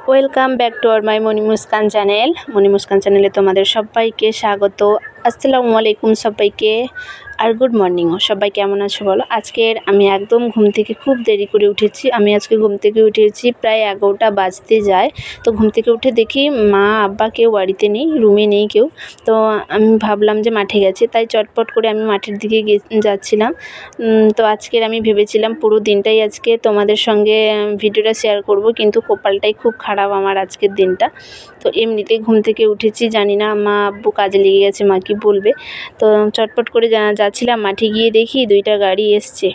Welcome back to আর my Moni Muskan channel. Moni Muskan চ্যানেলে তোমাদের সবাইকে স্বাগত। আসসালামু আলাইকুম সবাইকে, আর গুড মর্নিংও। সবাই কেমন আছো বলো। আজকের আমি একদম ঘুম থেকে খুব দেরি করে উঠেছি। আমি আজকে ঘুম থেকে উঠেছি প্রায় 11টা বাজতে যায়। তো ঘুম থেকে উঠে দেখি মা আব্বা কেউ বাড়িতে নেই, রুমে নেই কেউ। তো আমি ভাবলাম যে মাঠে গেছে, তাই চটপট করে আমি মাঠের দিকে যাচ্ছিলাম। তো আজকের আমি ভেবেছিলাম পুরো দিনটাই আজকে তোমাদের সঙ্গে ভিডিওটা শেয়ার করব, কিন্তু কপালটাই খুব খারাপ আমার আজকের দিনটা। তো এমনিতেই ঘুম থেকে উঠেছি, জানি না মা আব্বু কাজে লেগে গেছে, মা কি বলবে। তো চটপট করে যাচ্ছিলাম, মাঠে গিয়ে দেখি 2টা গাড়ি এসছে,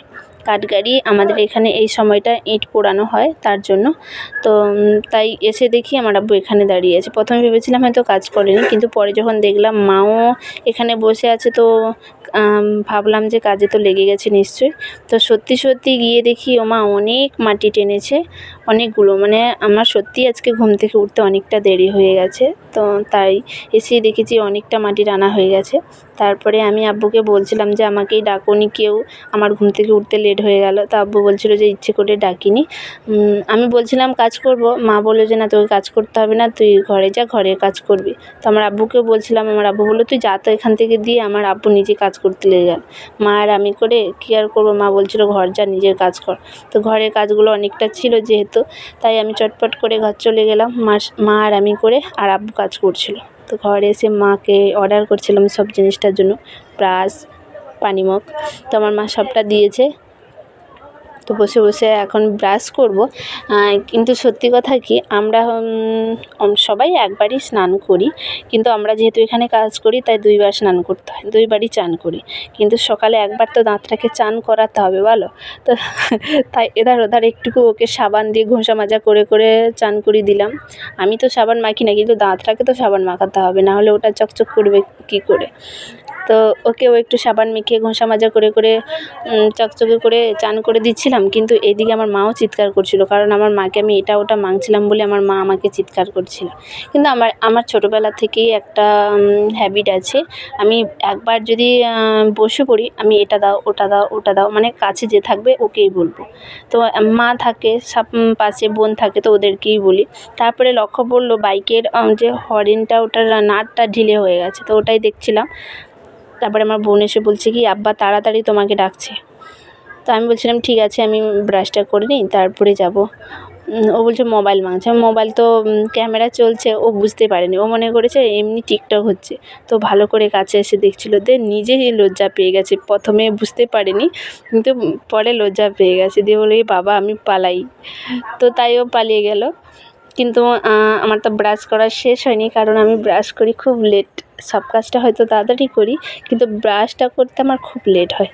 কাঠ গাড়ি। আমাদের এখানে এই সময়টা ইট পোড়ানো হয় তার জন্য। তো তাই এসে দেখি আমার আব্বু এখানে দাঁড়িয়ে আছে। প্রথমে ভেবেছিলাম হয়তো কাজ করেনি, কিন্তু পরে যখন দেখলাম মাও এখানে বসে আছে, তো ভাবলাম যে কাজে তো লেগে গেছে নিশ্চয়ই। তো সত্যি গিয়ে দেখি ও মা অনেক মাটি টেনেছে, অনেকগুলো। মানে আমার সত্যি আজকে ঘুম থেকে উঠতে অনেকটা দেরি হয়ে গেছে। তো তাই এসে দেখেছি অনেকটা মাটি টানা হয়ে গেছে। তারপরে আমি আব্বুকে বলছিলাম যে আমাকেই ডাকোনি কেউ, আমার ঘুম থেকে উঠতে লেট হয়ে গেল। তো আব্বু বলছিল যে ইচ্ছে করে ডাকিনি। আমি বলছিলাম কাজ করব, মা বললো যে না, তোকে কাজ করতে হবে না, তুই ঘরে যা, ঘরে কাজ করবি। তো আমার আব্বুকেও বলছিলাম, আমার আব্বু বললো তুই যা তো এখান থেকে, দিয়ে আমার আব্বু নিজে কাজ করতে লেগে গেল। মা আর আমি করে কী আর করবো, মা বলছিল ঘর যা, নিজের কাজ কর। তো ঘরের কাজগুলো অনেকটা ছিল যেহেতু, তাই আমি চটপট করে ঘর চলে গেলাম। মা আর আমি করে, আর আব্বু কাজ করছিল। তো ঘরে এসে মাকে অর্ডার করছিলাম সব জিনিসটার জন্য, ব্রাশ, পানি মগ। তো আমার মা সবটা দিয়েছে। তো বসে বসে এখন ব্রাশ করব। কিন্তু সত্যি কথা কি, আমরা সবাই একবারই স্নান করি, কিন্তু আমরা যেহেতু এখানে কাজ করি তাই 2বার স্নান করতে হয়, 2বারই চান করি। কিন্তু সকালে একবার তো দাঁতটাকে চান করাতে হবে বলো। তো তাই এধার ওধার একটুকু ওকে সাবান দিয়ে ঘষা মাজা করে করে চান করিয়ে দিলাম। আমি তো সাবান মাখি না, কিন্তু দাঁতটাকে তো সাবান মাখাতে হবে, না হলে ওটা চকচক করবে কী করে। তো ওকেও একটু সাবান মেখে ঘষা মাজা করে করে চকচকে করে চান করে দিচ্ছিলাম। কিন্তু এদিকে আমার মাও চিৎকার করছিল, কারণ আমার মাকে আমি এটা ওটা মাংছিলাম বলে আমার মা আমাকে চিৎকার করছিল। কিন্তু আমার ছোটোবেলা থেকেই একটা হ্যাবিট আছে, আমি একবার যদি বসে পড়ি, আমি এটা দাও, ওটা দাও, ওটা দাও, মানে কাছে যে থাকবে ওকেই বলবো। তো মা থাকে সব পাশে, বোন থাকে, তো ওদেরকেই বলি। তারপরে লক্ষ্য পড়লো বাইকের যে হর্নটা, ওটার নাটটা ঢিলে হয়ে গেছে, তো ওটাই দেখছিলাম। তারপরে আমার বোন এসে বলছে কি আব্বা তাড়াতাড়ি তোমাকে ডাকছে। তো আমি বলছিলাম ঠিক আছে, আমি ব্রাশটা করে নিই তারপরে যাব। ও বলছে মোবাইল মাংছে। মোবাইল তো ক্যামেরা চলছে, ও বুঝতে পারেনি, ও মনে করেছে এমনি টিকটক হচ্ছে। তো ভালো করে কাছে এসে দেখছিল, নিজেই লজ্জা পেয়ে গেছে। প্রথমে বুঝতে পারেনি, কিন্তু পরে লজ্জা পেয়ে গেছে, দিয়ে বলে বাবা আমি পালাই। তো তাই ও পালিয়ে গেল। কিন্তু আমার তো ব্রাশ করা শেষ হয়নি, কারণ আমি ব্রাশ করি খুব লেট। সব কাজটা হয়তো তাড়াতাড়ি করি, কিন্তু ব্রাশটা করতে আমার খুব লেট হয়,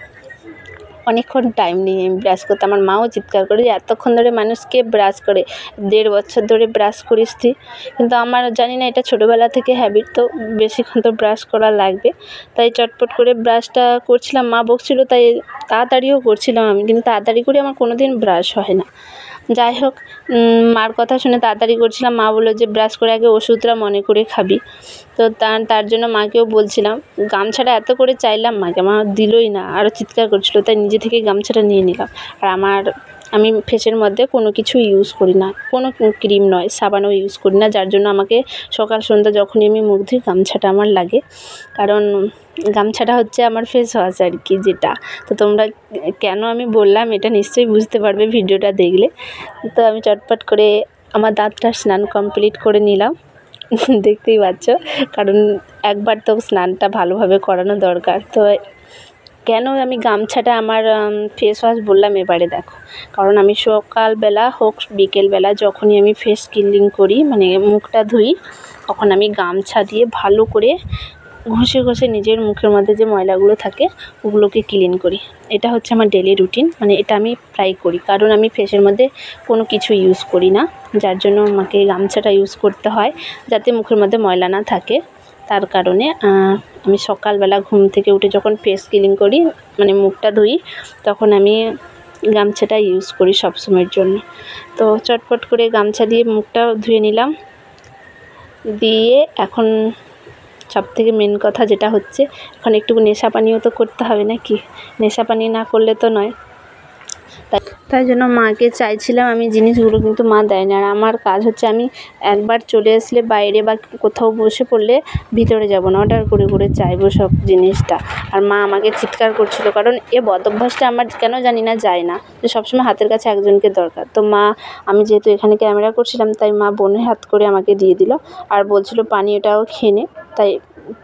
অনেকক্ষণ টাইম নিয়ে আমি ব্রাশ করতে। আমার মাও চিৎকার করে যে এতক্ষণ ধরে মানুষকে ব্রাশ করে, 1.5 বছর ধরে ব্রাশ করিস তুই। কিন্তু আমার জানি না, এটা ছোটোবেলা থেকে হ্যাবিট, তো বেশিক্ষণ তো ব্রাশ করা লাগবে। তাই চটপট করে ব্রাশটা করছিলাম, মা বকছিল তাই তাড়াতাড়িও করছিলাম আমি, কিন্তু তাড়াতাড়ি করে আমার কোনো দিন ব্রাশ হয় না। যাই হোক, মার কথা শুনে তাড়াতাড়ি করছিলাম। মা বললো যে ব্রাশ করে আগে ওষুধটা মনে করে খাবি। তো তার জন্য মাকেও বলছিলাম, গামছাটা এত করে চাইলাম মাকে, মা দিলই না, আরও চিৎকার করছিলো, তাই নিজে থেকে গামছাটা নিয়ে নিলাম। আর আমি ফেসের মধ্যে কোনো কিছু ইউজ করি না, কোনো ক্রিম নয়, সাবানও ইউজ করি না, যার জন্য আমাকে সকাল সন্ধ্যা যখনই আমি মুখ ধুই গামছাটা আমার লাগে। কারণ গামছাটা হচ্ছে আমার ফেস ওয়াশ আর কি, যেটা। তো তোমরা কেন আমি বললাম এটা নিশ্চয়ই বুঝতে পারবে ভিডিওটা দেখলে। তো আমি চটপট করে আমার দাঁতটা স্নান কমপ্লিট করে নিলাম, দেখতেই পাচ্ছ, কারণ একবার তো স্নানটা ভালোভাবে করানো দরকার। তো কেন আমি গামছাটা আমার ফেস ওয়াশ বললাম এবারে দেখো, কারণ আমি সকালবেলা হোক বিকেলবেলা যখনই আমি ফেস ক্লিন করি, মানে মুখটা ধুই, তখন আমি গামছা দিয়ে ভালো করে ঘষে ঘষে নিজের মুখের মধ্যে যে ময়লাগুলো থাকে ওগুলোকে ক্লিন করি। এটা হচ্ছে আমার ডেলি রুটিন, মানে এটা আমি প্রায় করি, কারণ আমি ফেসের মধ্যে কোনো কিছু ইউজ করি না, যার জন্য আমাকে গামছাটা ইউজ করতে হয় যাতে মুখের মধ্যে ময়লা না থাকে। তার কারণে আমি সকালবেলা ঘুম থেকে উঠে যখন ফেস ক্লিন করি, মানে মুখটা ধুই, তখন আমি গামছাটা ইউজ করি সবসময়ের জন্য। তো চটপট করে গামছা দিয়ে মুখটা ধুয়ে নিলাম, দিয়ে এখন সবথেকে মেন কথা যেটা হচ্ছে, এখন একটু নেশা পানিও তো করতে হবে নাকি, নেশা পানি না করলে তো নয়। তাই জন্য মাকে চাইছিলাম আমি জিনিসগুলো, কিন্তু মা দেয় না। আর আমার কাজ হচ্ছে আমি একবার চলে আসলে বাইরে বা কোথাও বসে পড়লে ভিতরে যাব না, অর্ডার করে করে চাইবো সব জিনিসটা। আর মা আমাকে চিৎকার করছিল, কারণ এ বদ অভ্যাসটা আমার কেন জানি না যায় না, যে সবসময় হাতের কাছে একজনকে দরকার। তো মা, আমি যেহেতু এখানে ক্যামেরা করছিলাম তাই মা বোনের হাত করে আমাকে দিয়ে দিল আর বলছিল পানি এটাও খেয়ে নে। তাই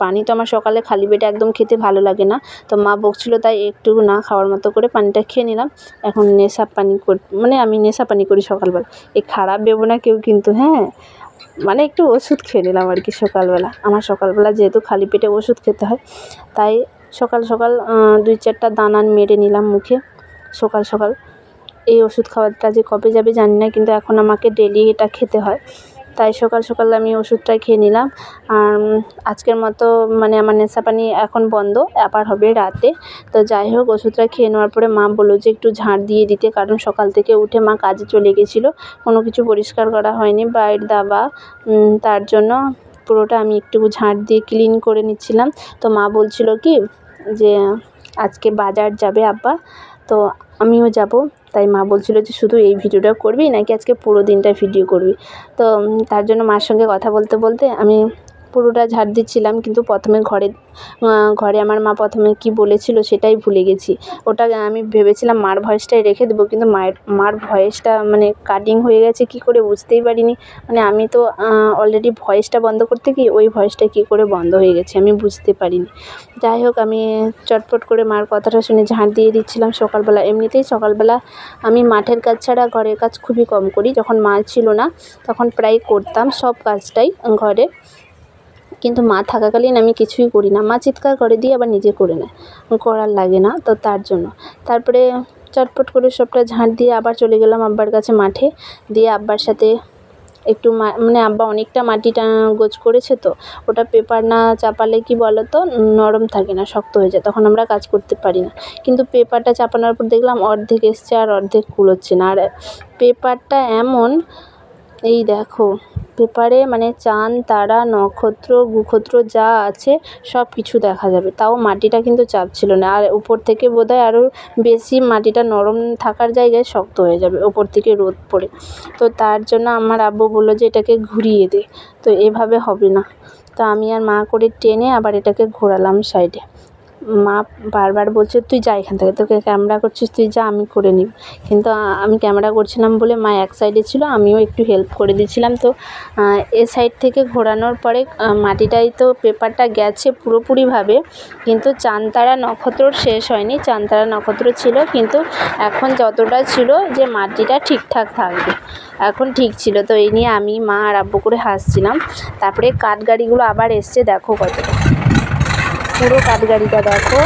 পানি তো আমার সকালে খালি পেটে একদম খেতে ভালো লাগে না, তো মা বকছিল তাই একটু না খাওয়ার মতো করে পানিটা খেয়ে নিলাম। এখন নেশা পানি মানে আমি নেশা পানি করি সকালবেলা। এই খারাপ ভেবো না কেউ কিন্তু, হ্যাঁ, মানে একটু ওষুধ খেয়ে নিলাম আর কি সকালবেলা। আমার সকালবেলা যেহেতু খালি পেটে ওষুধ খেতে হয়, তাই সকাল সকাল 2-4টা দানা মেরে নিলাম মুখে সকাল সকাল। এই ওষুধ খাওয়াটা যে কবে যাবে জানি না, কিন্তু এখন আমাকে ডেলি এটা খেতে হয়। তাই সকাল সকাল আমি ওষুধটা খেয়ে নিলাম। আর আজকের মতো মানে আমার নেশা পানি এখন বন্ধ, আবার হবে রাতে। তো যাই হোক, ওষুধটা খেয়ে নেওয়ার পরে মা বললো যে একটু ঝাঁট দিয়ে দিতে, কারণ সকাল থেকে উঠে মা কাজে চলে গেছিলো, কোনো কিছু পরিষ্কার করা হয়নি বাইরের দাবা, তার জন্য পুরোটা আমি একটু ঝাঁট দিয়ে ক্লিন করে নিচ্ছিলাম। তো মা বলছিল কি যে আজকে বাজার যাবে আব্বা, তো আমিও যাব। তাই মা বলছিল যে শুধু এই ভিডিওটা করবি নাকি আজকে পুরো দিনটা ভিডিও করবি। তো তার জন্য মার সঙ্গে কথা বলতে বলতে আমি পুরোটা ঝাড় দিচ্ছিলাম, কিন্তু প্রথমে ঘরে আমার মা প্রথমে কি বলেছিল সেটাই ভুলে গেছি। ওটা আমি ভেবেছিলাম মার ভয়েসটাই রেখে দেবো, কিন্তু মার ভয়েসটা মানে কাটিং হয়ে গেছে কী করে বুঝতেই পারিনি। মানে আমি তো অলরেডি ভয়েসটা বন্ধ করতে গিয়ে ওই ভয়েসটা কী করে বন্ধ হয়ে গেছে আমি বুঝতে পারিনি। যাই হোক, আমি চটপট করে মার কথাটা শুনে ঝাঁট দিয়ে দিচ্ছিলাম সকালবেলা। এমনিতেই সকালবেলা আমি মাঠের কাজ ছাড়া ঘরের কাজ খুবই কম করি। যখন মা ছিল না তখন প্রায় করতাম সব কাজটাই ঘরে, কিন্তু মা থাকাকালীন আমি কিছুই করি না। মা চিৎকার করে দিয়ে আবার নিজে করে নেয়, করার লাগে না, তো তার জন্য। তারপরে চটপট করে সবটা ঝাঁট দিয়ে আবার চলে গেলাম আব্বার কাছে মাঠে। দিয়ে আব্বার সাথে একটু মানে আব্বা অনেকটা মাটিটা গোছ করেছে, তো ওটা পেপার না চাপালে কি বলো তো নরম থাকে না, শক্ত হয়ে যায়, তখন আমরা কাজ করতে পারি না। কিন্তু পেপারটা চাপানোর পর দেখলাম অর্ধেক এসছে আর অর্ধেক কুলোচ্ছে না। আর পেপারটা এমন, এই দেখো পেপারে মানে চাঁদ তারা নক্ষত্র গ্রহক্ষত্র যা আছে সব কিছু দেখা যাবে, তাও মাটিটা কিন্তু চাপছিল না। আর উপর থেকে বোধহয় আরও বেশি মাটিটা নরম থাকার জায়গায় শক্ত হয়ে যাবে উপর থেকে রোদ পড়ে। তো তার জন্য আমার আব্বু বললো যে এটাকে ঘুরিয়ে দে, তো এভাবে হবে না। তো আমি আর মা করে টেনে আবার এটাকে ঘোরালাম সাইডে। মা বারবার বলছে তুই যা এখান থেকে, তোকে ক্যামেরা করছিস তুই যা, আমি করে নিব। কিন্তু আমি ক্যামেরা করছিলাম বলে মা এক সাইডে ছিল, আমিও একটু হেল্প করে দিচ্ছিলাম। তো এ সাইড থেকে ঘোরানোর পরে মাটিটাই তো পেপারটা গেছে পুরোপুরিভাবে, কিন্তু চাঁদ তারা নক্ষত্র শেষ হয়নি। চাঁদ তারা নক্ষত্র ছিল, কিন্তু এখন যতটা ছিল যে মাটিটা ঠিকঠাক থাকবে, এখন ঠিক ছিল। তো এই নিয়ে আমি মা আর আব্বু করে হাসছিলাম। তারপরে কাঠ গাড়িগুলো আবার এসছে, দেখো কতটা পুরো কাঠ গাড়িটা দেখো।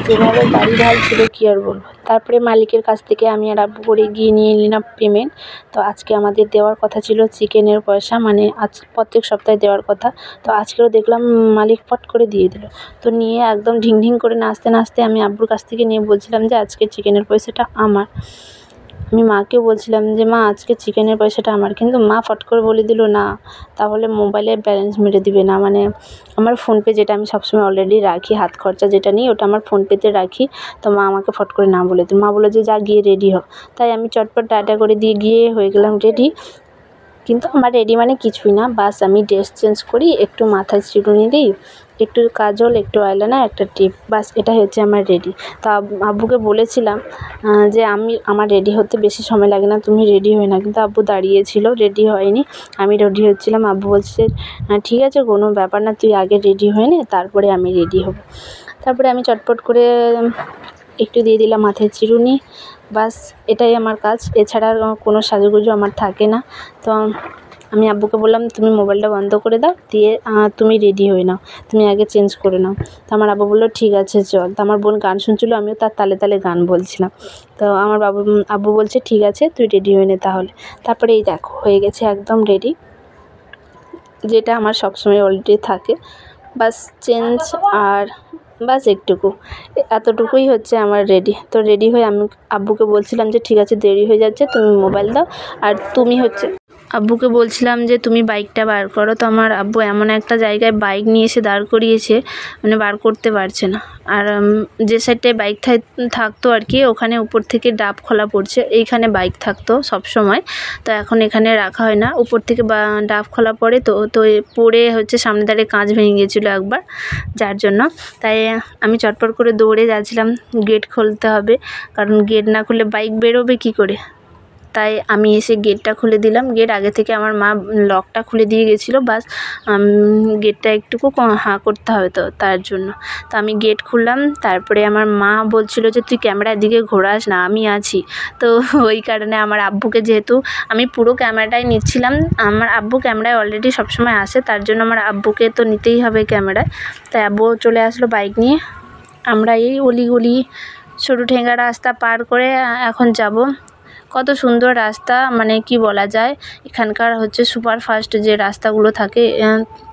যেভাবে গাড়ি ঢালছিল কী আর বলবো। তারপরে মালিকের কাছ থেকে আমি আর আব্বু করে গিয়ে নিয়ে নিলাম পেমেন্ট। তো আজকে আমাদের দেওয়ার কথা ছিল চিকেনের পয়সা, মানে আজ প্রত্যেক সপ্তাহে দেওয়ার কথা, তো আজকেও দেখলাম মালিক ফট করে দিয়ে দিল। তো নিয়ে একদম ঢিং করে নাচতে নাচতে আমি আব্বুর কাছ থেকে নিয়ে বলছিলাম যে আজকে চিকেনের পয়সাটা আমার। আমি মাকেও বলছিলাম যে মা আজকে চিকেনের পয়সাটা আমার, কিন্তু মা ফট করে বলে দিল না, তাহলে মোবাইলে ব্যালেন্স মেরে দিবে না। মানে আমার ফোনপে, যেটা আমি সবসময় অলরেডি রাখি, হাত খরচা যেটা নিই ওটা আমার ফোনপেতে রাখি। তো মা আমাকে ফট করে না বলে দিল। মা বললো যে যা গিয়ে রেডি হ। তাই আমি চটপট টাটা করে দিয়ে গিয়ে হয়ে গেলাম রেডি। কিন্তু আমার রেডি মানে কিছুই না, বাস আমি ড্রেস চেঞ্জ করি, একটু মাথায় চিরুনি দিই, একটু কাজল, একটু আইলাইনার, একটা টিপ, বাস এটাই হচ্ছে আমার রেডি। তো আব্বুকে বলেছিলাম যে আমার রেডি হতে বেশি সময় লাগে না, তুমি রেডি হয়ে না, কিন্তু আব্বু দাঁড়িয়েছিল, রেডি হয়নি। আমি রেডি হচ্ছিলাম, আব্বু বলছে ঠিক আছে কোনো ব্যাপার না, তুই আগে রেডি হয়ে নে তারপরে আমি রেডি হব। তারপরে আমি চটপট করে একটু দিয়ে দিলাম মাথায় চিরুনি, বাস এটাই আমার কাজ। এছাড়া কোনো সাজুগুজু আমার থাকে না। তো আমি আব্বুকে বললাম তুমি মোবাইলটা বন্ধ করে দাও, দিয়ে তুমি রেডি হয়ে নাও, তুমি আগে চেঞ্জ করে নাও। তো আমার আব্বু বললো ঠিক আছে চল। তো আমার বোন গান শুনছিলো, আমিও তার তালে তালে গান বলছিলাম। তো আমার আব্বু বলছে ঠিক আছে তুই রেডি হয়ে নে তাহলে। তারপরে এই দেখো হয়ে গেছে একদম রেডি, যেটা আমার সবসময় অলরেডি থাকে। বাস চেঞ্জ আর বাস একটুকু, এতটুকুই হচ্ছে আমার রেডি। তো রেডি হয়ে আমি আব্বুকে বলছিলাম যে ঠিক আছে দেরি হয়ে যাচ্ছে, তুমি মোবাইল দাও। আর তুমি হচ্ছে আব্বুকে বলছিলাম যে তুমি বাইকটা বার করো। তো আমার আব্বু এমন একটা জায়গায় বাইক নিয়ে এসে দাঁড় করিয়েছে, মানে বার করতে পারছে না। আর যে সাইডটায় বাইক থাকতো আর কি, ওখানে উপর থেকে ডাব খোলা পড়ছে, এইখানে বাইক থাকতো সব সময়। তো এখন এখানে রাখা হয় না, উপর থেকে ডাব খোলা পড়ে। তো পড়ে হচ্ছে সামনে দাঁড়িয়ে কাঁচ ভেঙে গিয়েছিলো একবার, যার জন্য তাই আমি চটপট করে দৌড়ে যাচ্ছিলাম, গেট খুলতে হবে, কারণ গেট না খুললে বাইক বেরোবে কী করে। তাই আমি এসে গেটটা খুলে দিলাম। গেট আগে থেকে আমার মা লকটা খুলে দিয়ে গেছিলো, বাস গেটটা একটুকু হাঁ করতে হবে, তো তার জন্য তো আমি গেট খুললাম। তারপরে আমার মা বলছিল যে তুই ক্যামেরার দিকে ঘোরাস না, আমি আছি। তো ওই কারণে আমার আব্বুকে, যেহেতু আমি পুরো ক্যামেরাটাই নিচ্ছিলাম, আমার আব্বু ক্যামেরায় অলরেডি সবসময় আসে, তার জন্য আমার আব্বুকে তো নিতেই হবে ক্যামেরায়। তাই আব্বু চলে আসলো বাইক নিয়ে। আমরা এই অলিগলি সরু ঠেঙ্গা রাস্তা পার করে এখন যাব। কত সুন্দর রাস্তা, মানে কি বলা যায়, এখানকার হচ্ছে সুপারফাস্ট যে রাস্তাগুলো থাকে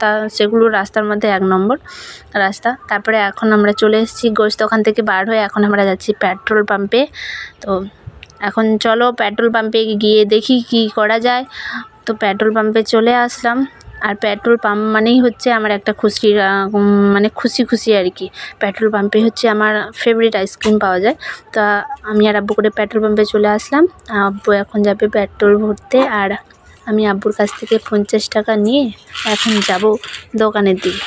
তা সেগুলো রাস্তার মধ্যে 1 নম্বর রাস্তা। তারপরে এখন আমরা চলে এসেছি গোস্ত ওখান থেকে বার হয়ে, এখন আমরা যাচ্ছি পেট্রোল পাম্পে। তো এখন চলো পেট্রোল পাম্পে গিয়ে দেখি কি করা যায়। তো পেট্রোল পাম্পে চলে আসলাম। আর পেট্রোল পাম্প মানেই হচ্ছে আমার একটা খুশির মানে খুশি আর কি। পেট্রোল পাম্পে হচ্ছে আমার ফেভারিট আইসক্রিম পাওয়া যায়। তা আমি আর আব্বু করে পেট্রোল পাম্পে চলে আসলাম। আব্বু এখন যাবে পেট্রোল ভরতে, আর আমি আব্বুর কাছ থেকে 50 টাকা নিয়ে এখন যাব দোকানের দিকে।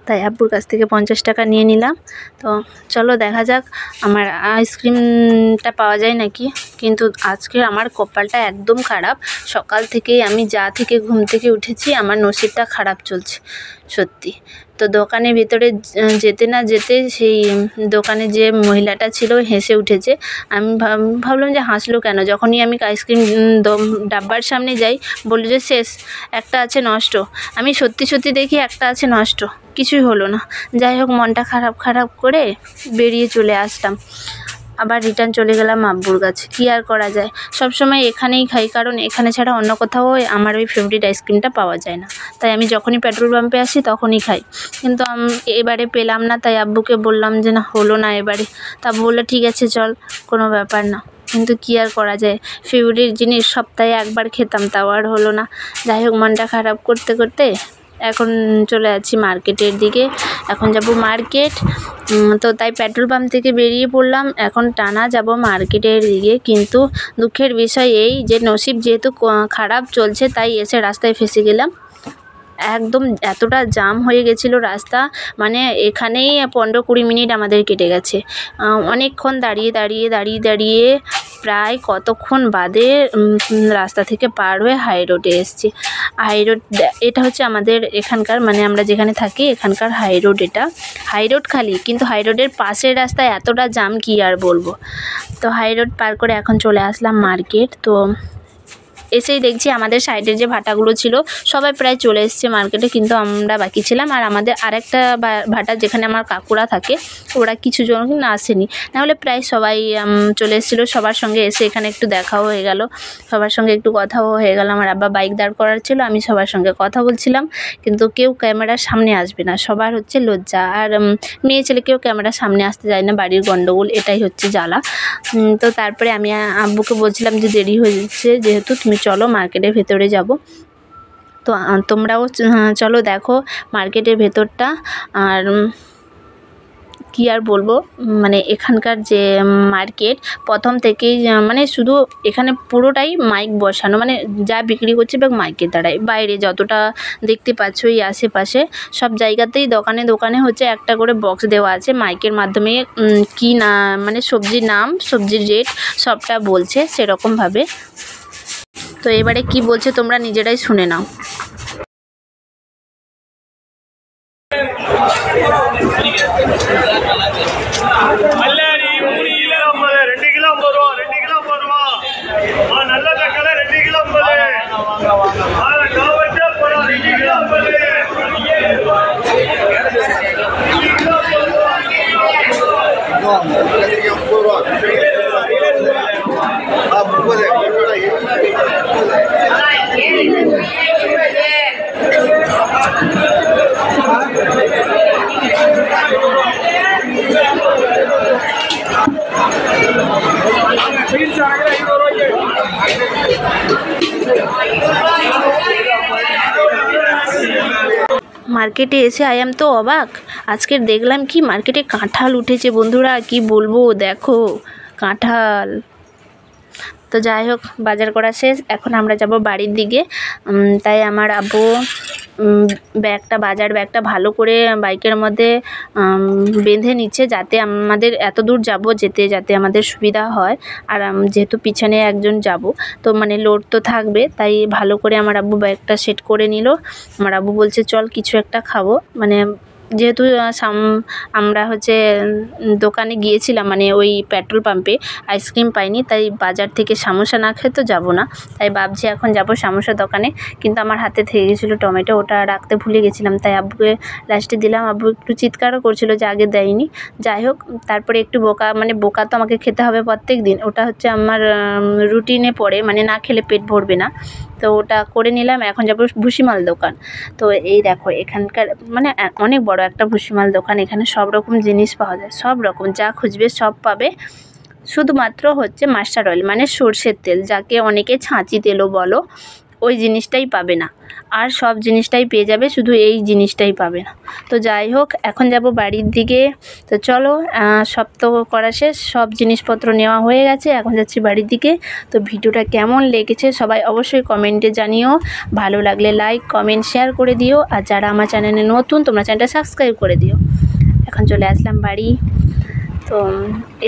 তাই আব্বুর কাছ থেকে 50 টাকা নিয়ে নিলাম। তো চলো দেখা যাক আমার আইসক্রিমটা পাওয়া যায় নাকি। কিন্তু আজকে আমার কপালটা একদম খারাপ। সকাল থেকেই আমি থেকে ঘুম থেকে উঠেছি, আমার নসিবটা খারাপ চলছে সত্যি। তো দোকানের ভিতরে যেতে না যেতে সেই দোকানে যে মহিলাটা ছিল হেসে উঠেছে। আমি ভাবলাম যে হাসলো কেন। যখনই আমি আইসক্রিম ডাব্বার সামনে যাই, বলল যে শেষ, একটা আছে নষ্ট। আমি সত্যি দেখি একটা আছে নষ্ট, কিছুই হলো না। যাই হোক মনটা খারাপ করে বেরিয়ে চলে আসলাম। আবার রিটার্ন চলে গেলাম আব্বুর কাছে। কী আর করা যায়, সবসময় এখানেই খাই, কারণ এখানে ছাড়া অন্য কোথাও আমার ওই ফেভারিট আইসক্রিমটা পাওয়া যায় না। তাই আমি যখনই পেট্রোল পাম্পে আসি তখনই খাই। কিন্তু এবারে পেলাম না, তাই আব্বুকে বললাম যে না হলো না এবারে। তা বললো ঠিক আছে চল, কোনো ব্যাপার না। কিন্তু কী আর করা যায়, ফেভারিট জিনিস সপ্তাহে একবার খেতাম, তাও আর হলো না। যাই হোক মনটা খারাপ করতে এখন চলে যাচ্ছি মার্কেটের দিকে। এখন যাব মার্কেট। তো তাই পেট্রোল পাম্প থেকে বেরিয়ে পড়লাম, এখন টানা যাব মার্কেটের দিকে। কিন্তু দুঃখের বিষয় এই যে নসিব যেহেতু খারাপ চলছে, তাই এসে রাস্তায় ফেঁসে গেলাম। একদম এতটা জাম হয়ে গেছিলো রাস্তা, মানে এখানেই 15-20 মিনিট আমাদের কেটে গেছে। অনেকক্ষণ দাঁড়িয়ে প্রায় কতক্ষণ বাদে রাস্তা থেকে পার হয়ে হাই রোডে এসেছি। হাই রোড এটা হচ্ছে আমাদের এখানকার, মানে আমরা যেখানে থাকি এখানকার হাই রোড। এটা হাই রোড খালি, কিন্তু হাই রোডের পাশের রাস্তায় এতটা জাম কি আর বলবো। তো হাই রোড পার করে এখন চলে আসলাম মার্কেট। তো এসেই দেখছি আমাদের সাইডের যে ভাটাগুলো ছিল সবাই প্রায় চলে এসছে মার্কেটে, কিন্তু আমরা বাকি ছিলাম। আর আমাদের আরেকটা ভাটা যেখানে আমার কাকুরা থাকে, ওরা কিছু জন আসেনি, নাহলে প্রায় সবাই চলে এসেছিলো। সবার সঙ্গে এসে এখানে একটু দেখাও হয়ে গেল, সবার সঙ্গে একটু কথাও হয়ে গেল। আমার আব্বা বাইক দাঁড় করার ছিল, আমি সবার সঙ্গে কথা বলছিলাম। কিন্তু কেউ ক্যামেরার সামনে আসবে না, সবার হচ্ছে লজ্জা। আর মেয়ে ছেলে কেউ ক্যামেরার সামনে আসতে যায় না, বাড়ির গণ্ডগোল, এটাই হচ্ছে জ্বালা। তো তারপরে আমি আব্বুকে বলছিলাম যে দেরি হয়ে যাচ্ছে, যেহেতু তুমি চলো মার্কেটের ভেতরে যাব। তো তোমরাও চলো দেখো মার্কেটের ভেতরটা। আর কি আর বলবো, মানে এখানকার যে মার্কেট প্রথম থেকেই মানে শুধু এখানে পুরোটাই মাইক বসানো, মানে যা বিক্রি করছে বা মাইকের দ্বারাই। বাইরে যতটা দেখতে পাচ্ছ এই আশেপাশে সব জায়গাতেই দোকানে হচ্ছে একটা করে বক্স দেওয়া আছে, মাইকের মাধ্যমে কি না মানে সবজির নাম, সবজির রেট সবটা বলছে সেরকমভাবে। তো এবারে কি বলছে তোমরা নিজেরাই শুনে নাও। मल्लारी মার্কেটে এসে আই এম তো অবাক। আজকের দেখলাম কি মার্কেটে কাঁঠাল উঠেছে বন্ধুরা, কি বলবো, দেখো কাঁঠাল। তো যাই হোক, বাজার করা শেষ, এখন আমরা যাব বাড়ির দিকে। তাই আমার আব্বু বাজার ব্যাগটা ভালো করে বাইকের মধ্যে বেঁধে নিচ্ছে, যাতে আমাদের এত দূর যাব যাতে আমাদের সুবিধা হয়। আর যেহেতু পিছনে একজন যাব, তো মানে লোড তো থাকবে, তাই ভালো করে আমার আব্বু ব্যাগটা সেট করে নিল। আমার আব্বু বলছে চল কিছু একটা খাবো, মানে যেহেতু আমরা হচ্ছে দোকানে গিয়েছিলাম, মানে ওই পেট্রোল পাম্পে আইসক্রিম পাইনি, তাই বাজার থেকে সামোসা না খেয়ে তো যাবো না। তাই ভাবছি এখন যাব সামোসার দোকানে, কিন্তু আমার হাতে থেকে গেছিলো টমেটো, ওটা রাখতে ভুলে গেছিলাম, তাই আব্বুকে লাস্টে দিলাম। আব্বু একটু চিৎকারও করছিল যে আগে দেয়নি। যাই হোক, তারপরে একটু বোকা তো আমাকে খেতে হবে প্রত্যেক দিন, ওটা হচ্ছে আমার রুটিনে পড়ে, মানে না খেলে পেট ভরবে না, তো ওটা করে নিলাম। এখন যাবো ভুসিমাল দোকান। তো এই দেখো এখানকার মানে অনেক বড় একটা ভুসিমাল দোকান, এখানে সব রকম জিনিস পাওয়া যায়, সব রকম যা খুঁজবে সব পাবে। শুধুমাত্র হচ্ছে মাস্টার অয়েল মানে সর্ষের তেল, যাকে অনেকে ছাঁচি তেলও বলো, ওই জিনিসটাই পাবে না। আর সব জিনিসটাই পেয়ে যাবে, শুধু এই জিনিসটাই পাবে না। তো যাই হোক, এখন যাব বাড়ির দিকে। তো চলো, সব তো করা শেষ, সব জিনিসপত্র নেওয়া হয়ে গেছে, এখন যাচ্ছি বাড়ির দিকে। তো ভিডিওটা কেমন লেগেছে সবাই অবশ্যই কমেন্টে জানিও, ভালো লাগলে লাইক কমেন্ট শেয়ার করে দিও, আর যারা আমার চ্যানেলে নতুন তোমরা চ্যানেলটা সাবস্ক্রাইব করে দিও। এখন চলে আসলাম বাড়ি। তো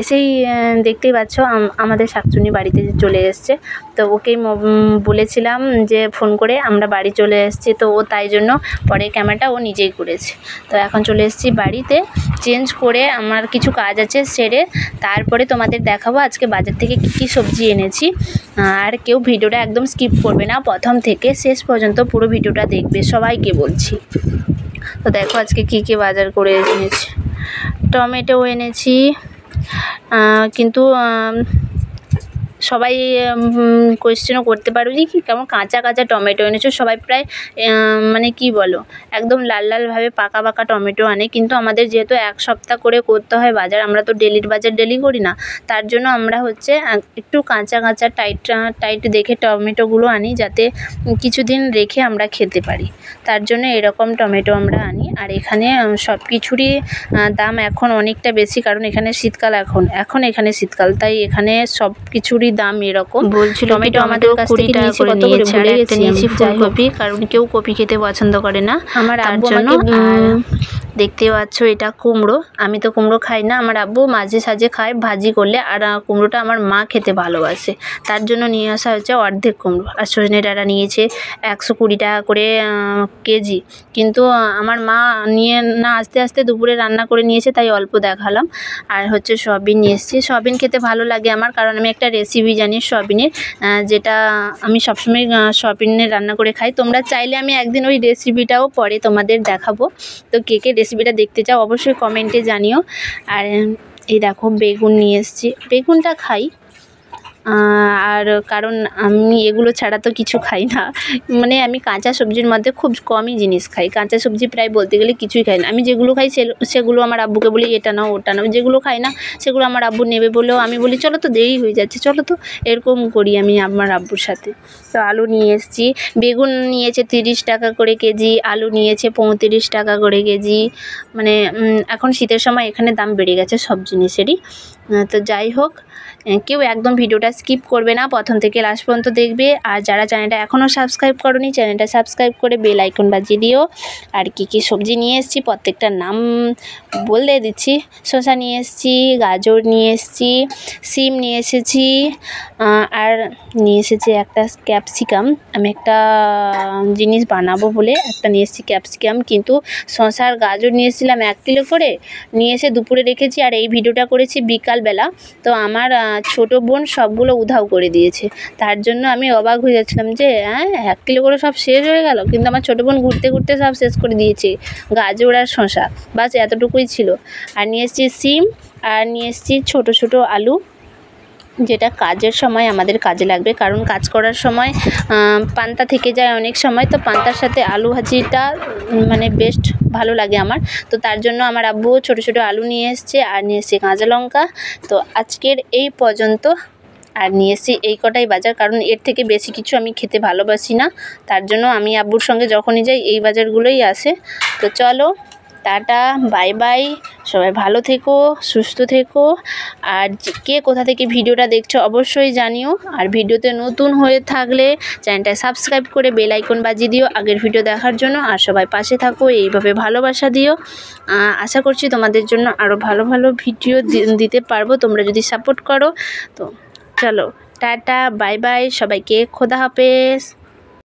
এসেই দেখতেই পাচ্ছ আমাদের শাকচুনি বাড়িতে চলে এসছে। তো ওকেই বলেছিলাম যে ফোন করে আমরা বাড়ি চলে এসেছি, তো ও তাই জন্য পরে ক্যামেরাটা ও নিজেই করেছে। তো এখন চলে এসেছি বাড়িতে, চেঞ্জ করে আমার কিছু কাজ আছে সেরে তারপরে তোমাদের দেখাবো আজকে বাজার থেকে কী সবজি এনেছি। আর কেউ ভিডিওটা একদম স্কিপ করবে না, প্রথম থেকে শেষ পর্যন্ত পুরো ভিডিওটা দেখবে, সবাইকে বলছি। তো দেখো আজকে কী বাজার করে এনেছি। টমেটো এনেছি, কিন্তু সবাই কোয়েশ্চেনও করতে পারো যে কি কেমন কাঁচা কাঁচা টমেটো এনেছো, সবাই প্রায় মানে কি বলো একদম লাল লালভাবে পাকা পাকা টমেটো আনে, কিন্তু আমাদের যেহেতু এক সপ্তাহ করে করতে হয় বাজার, আমরা তো ডেলির বাজার ডেলি করি না, তার জন্য আমরা হচ্ছে একটু কাঁচা কাঁচা টাইট দেখে টমেটোগুলো আনি, যাতে কিছুদিন রেখে আমরা খেতে পারি, তার জন্য এরকম টমেটো আমরা আনি। আর এখানে সব কিছুরই দাম এখন অনেকটা বেশি, কারণ এখানে শীতকাল, এখন এখানে শীতকাল, তাই এখানে সব কিছুরই দাম এরকম। বলছিল টমেটো আমাদের কাছ থেকে নিয়েছি কত করে ভুলে গেছি, নিয়েছি ফুলকপি, কারণ কেউ কপি খেতে পছন্দ করে না আমার আব্বু জন্য। দেখতে পাচ্ছ এটা কুমড়ো, আমি তো কুমড়ো খাই না, আমার আব্বু মাঝে সাঝে খায় ভাজি করলে, আর কুমড়োটা আমার মা খেতে ভালোবাসে, তার জন্য নিয়ে আসা হচ্ছে অর্ধেক কুমড়ো। আর সজনে ডাঁটা নিয়েছে 120 টাকা করে কেজি, কিন্তু আমার মা নিয়ে না আস্তে আস্তে দুপুরে রান্না করে নিয়েছে, তাই অল্প দেখালাম। আর হচ্ছে সয়াবিন নিয়ে এসেছি, সয়াবিন খেতে ভালো লাগে আমার, কারণ আমি একটা রেসিপি জানি সয়াবিনের, যেটা আমি সবসময় সয়াবিনের রান্না করে খাই। তোমরা চাইলে আমি একদিন ওই রেসিপিটাও পরে তোমাদের দেখাবো, তো কে রেসিপিটা দেখতে চাও অবশ্যই কমেন্টে জানিও। আর এই দেখো বেগুন নিয়ে এসেছি, বেগুনটা খাই, আর কারণ আমি এগুলো ছাড়া তো কিছু খাই না, মানে আমি কাঁচা সবজির মধ্যে খুব কমই জিনিস খাই, কাঁচা সবজি প্রায় বলতে গেলে কিছুই খাই না। আমি যেগুলো খাই সেগুলো আমার আব্বুকে বলি এটা নাও ওটা নাও, যেগুলো খাই না সেগুলো আমার আব্বু নেবে বলেও আমি বলি চলো তো দেরি হয়ে যাচ্ছে চলো তো, এরকম করি আমি আমার আব্বুর সাথে। তো আলু নিয়ে এসেছি, বেগুন নিয়েছে 30 টাকা করে কেজি, আলু নিয়েছে 35 টাকা করে কেজি, মানে এখন শীতের সময় এখানে দাম বেড়ে গেছে সব জিনিসেরই। তো যাই হোক, কেউ একদম ভিডিওটা স্কিপ করবে না, প্রথম থেকে লাস্ট পর্যন্ত দেখবে। আর যারা চ্যানেলটা এখনও সাবস্ক্রাইব করোনি চ্যানেলটা সাবস্ক্রাইব করে বেল আইকন বাজিয়ে দিও। আর কী সবজি নিয়ে এসেছি প্রত্যেকটার নাম বলে দিচ্ছি। শসা নিয়ে এসেছি, গাজর নিয়ে এসেছি, সিম নিয়ে এসেছি, আর নিয়ে এসেছি একটা ক্যাপসিকাম। আমি একটা জিনিস বানাবো বলে একটা নিয়ে এসেছি ক্যাপসিকাম, কিন্তু শসা আর গাজর নিয়ে এসেছিলাম 1 কিলো করে, নিয়ে এসে দুপুরে রেখেছি, আর এই ভিডিওটা করেছি বিকালবেলা। তো আমার ছোটো বোন সবগুলো উধাও করে দিয়েছে, তার জন্য আমি অবাক হয়ে যাচ্ছিলাম যে 1 কিলো করে সব শেষ হয়ে গেল, কিন্তু আমার ছোটো বোন ঘুরতে ঘুরতে সব শেষ করে দিয়েছে, গাজর আর শসা বাস এতটুকুই ছিল। আর নিয়ে এসেছি সিম, আর নিয়ে এসেছি ছোটো ছোটো আলু, যেটা কাজের সময় আমাদের কাজে লাগবে, কারণ কাজ করার সময় পান্তা থেকে যায় অনেক সময়, তো পান্তার সাথে আলু ভাজিটা মানে বেস্ট ভালো লাগে আমার। তো তার জন্য আমার আব্বু ছোটো ছোটো আলু নিয়ে এসছে, আর নিয়ে এসছে কাঁচা লঙ্কা। তো আজকের এই পর্যন্ত, আর নিয়ে এসেছি এই কটাই বাজার, কারণ এর থেকে বেশি কিছু আমি খেতে ভালোবাসি না। তার জন্য আমি আব্বুর সঙ্গে যখনই যাই এই বাজারগুলোই আসে। তো চলো, টাটা, বাই বাই, সবাই ভালো থেকো, সুস্থ থেকো। আর কে কোথা থেকে ভিডিওটা দেখছো অবশ্যই জানিও। আর ভিডিওতে নতুন হয়ে থাকলে চ্যানেলটা সাবস্ক্রাইব করে বেল আইকন বাজিয়ে দিও আগের ভিডিও দেখার জন্য। আর সবাই পাশে থাকো, এইভাবে ভালোবাসা দিও। আশা করছি তোমাদের জন্য আরও ভালো ভালো ভিডিও দিতে পারবো তোমরা যদি সাপোর্ট করো। তো চলো, টাটা, বাই বাই, সবাইকে খোদা হাফেজ।